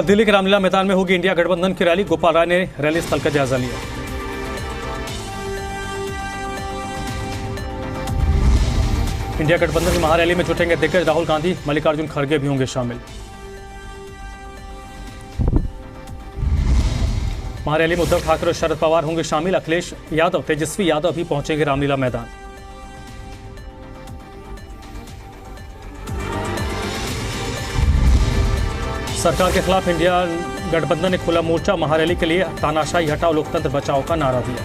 कल दिल्ली के रामलीला मैदान में होगी इंडिया गठबंधन की रैली। गोपाल राय ने रैली स्थल का जायजा लिया। इंडिया गठबंधन की महारैली में जुटेंगे दिग्गज राहुल गांधी, मल्लिकार्जुन खड़गे भी होंगे शामिल। महारैली में उद्धव ठाकरे और शरद पवार होंगे शामिल। अखिलेश यादव, तेजस्वी यादव भी पहुंचेंगे रामलीला मैदान। सरकार के खिलाफ इंडिया गठबंधन ने खुला मोर्चा। महारैली के लिए तानाशाही हटाओ, लोकतंत्र बचाओ का नारा दिया।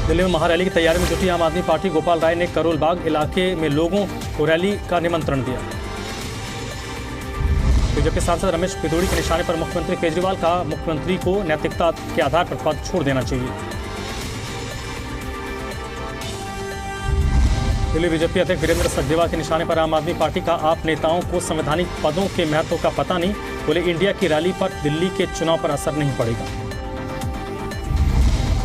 दिल्ली में महारैली की तैयारी में जुटी आम आदमी पार्टी। गोपाल राय ने करोल बाग इलाके में लोगों को रैली का निमंत्रण दिया। बीजेपी सांसद रमेश पिथौड़ी के निशाने पर मुख्यमंत्री केजरीवाल का मुख्यमंत्री को नैतिकता के आधार पर पद छोड़ देना चाहिए। दिल्ली बीजेपी अध्यक्ष वीरेंद्र सचदेवा के निशाने पर आम आदमी पार्टी का आप नेताओं को संवैधानिक पदों के महत्व का पता नहीं, बोले इंडिया की रैली पर दिल्ली के चुनाव पर असर नहीं पड़ेगा।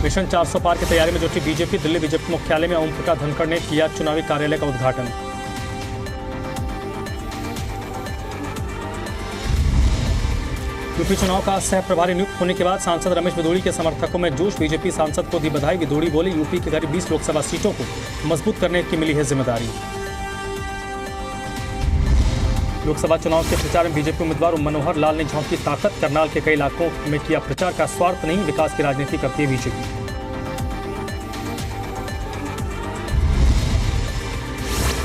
मिशन 400 पार की तैयारी में जुटी बीजेपी। दिल्ली बीजेपी मुख्यालय में ओम प्रकाश धनखड़ ने किया चुनावी कार्यालय का उद्घाटन। यूपी चुनाव का सह प्रभारी नियुक्त होने के बाद सांसद रमेश पिथौड़ी के समर्थकों में जोश। बीजेपी सांसद को दी बधाई। पिथौड़ी बोले यूपी के करीब 20 लोकसभा सीटों को मजबूत करने की मिली है जिम्मेदारी। लोकसभा चुनाव के प्रचार में बीजेपी उम्मीदवार मनोहर लाल ने झोंकी ताकत। करनाल के कई इलाकों में किया प्रचार का स्वार्थ नहीं, विकास की राजनीति करती है बीजेपी।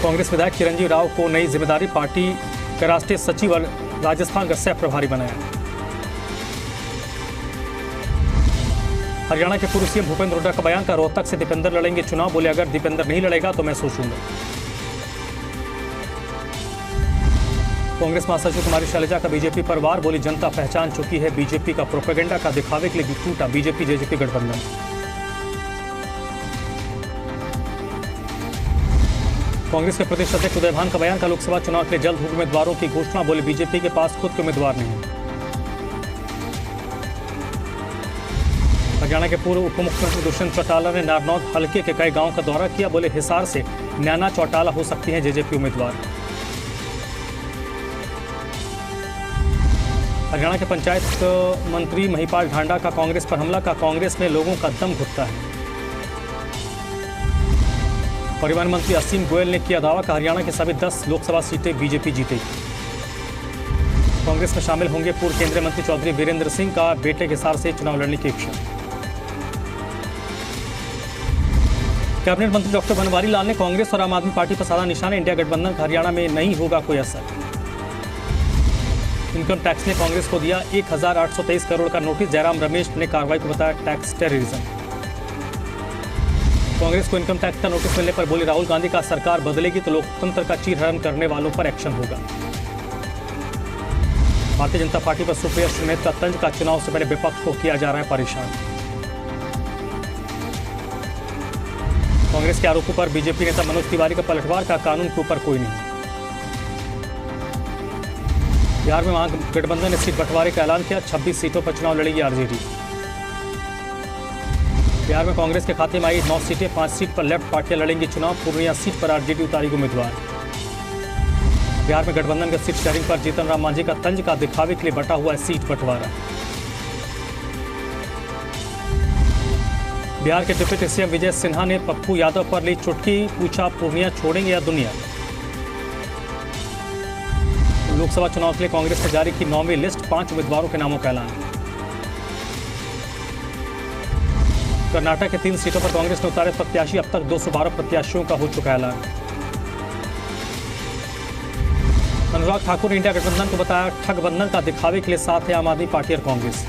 कांग्रेस विधायक चिरंजीव राव को नई जिम्मेदारी। पार्टी का राष्ट्रीय सचिव और राजस्थान का सह प्रभारी बनाया। हरियाणा के पूर्व सीएम भूपेंद्र हुड्डा का बयान का रोहतक से दीपेंद्र लड़ेंगे चुनाव। बोले अगर दीपेंद्र नहीं लड़ेगा तो मैं सोचूंगा। कांग्रेस महासचिव कुमारी शैलजा का बीजेपी पर वार। बोली जनता पहचान चुकी है बीजेपी का प्रोपेगेंडा का दिखावे के लिए टूटा बीजेपी जेजेपी गठबंधन। कांग्रेस के प्रदेश अध्यक्ष उदय भान का बयान का लोकसभा चुनाव के लिए जल्द होगी उम्मीदवारों की घोषणा। बोले बीजेपी के पास खुद के उम्मीदवार नहीं। हरियाणा के पूर्व उप मुख्यमंत्री दुष्यंत चौटाला ने नारनौल हलके के कई गांवों का दौरा किया। बोले हिसार से नैना चौटाला हो सकती हैं जेजेपी उम्मीदवार। हरियाणा के पंचायत मंत्री महिपाल ढांडा का कांग्रेस पर हमला। का कांग्रेस में लोगों का दम घुटता है। परिवहन मंत्री असीम गोयल ने किया दावा। का हरियाणा की सभी 10 लोकसभा सीटें बीजेपी जीतेगी। कांग्रेस में शामिल होंगे पूर्व केंद्रीय मंत्री चौधरी वीरेंद्र सिंह का बेटे के हिसार से चुनाव लड़ने की इच्छा। कैबिनेट मंत्री डॉक्टर बनवारी लाल ने कांग्रेस और आम आदमी पार्टी पर साधा निशाना। इंडिया गठबंधन का हरियाणा में नहीं होगा कोई असर। इनकम टैक्स ने कांग्रेस को दिया 1823 करोड़ का नोटिस। जयराम रमेश ने कार्रवाई को बताया टैक्स टेररिज्म। कांग्रेस को इनकम टैक्स का नोटिस मिलने पर बोली राहुल गांधी का सरकार बदलेगी तो लोकतंत्र का चीरहरण करने वालों पर एक्शन होगा। भारतीय जनता पार्टी पर सुप्रिया सुमेध का तंज। का चुनाव से पहले विपक्ष को किया जा रहा है परेशान। कांग्रेस के आरोपों पर बीजेपी नेता मनोज तिवारी का पलटवार। का कानून के ऊपर कोई नहीं। बिहार में महागठबंधन ने सीट बंटवारे का ऐलान किया। 26 सीटों पर चुनाव लड़ेगी आरजेडी। बिहार में कांग्रेस के खाते में आई 9 सीटें। 5 सीट पर लेफ्ट पार्टियां लड़ेंगी चुनाव। पूर्णिया सीट पर आरजेडी उतारेगी उम्मीदवार। बिहार में गठबंधन के सीट शेयरिंग पर जीतन राम मांझी का तंज। का दिखावे के लिए बटा हुआ है सीट बंटवारा। बिहार के डिप्टी सीएम विजय सिन्हा ने पप्पू यादव पर ली चुटकी। पूछा पूर्णिया छोड़ेंगे या दुनिया। लोकसभा चुनाव के लिए कांग्रेस ने जारी की 9वीं लिस्ट। 5 उम्मीदवारों के नामों का ऐलान। कर्नाटक के 3 सीटों पर कांग्रेस ने उतारे प्रत्याशी। अब तक 212 प्रत्याशियों का हो चुका ऐलान। अनुराग ठाकुर ने इंडिया गठबंधन को बताया ठगबंधन। का दिखावे के लिए साथ है आम आदमी पार्टी और कांग्रेस।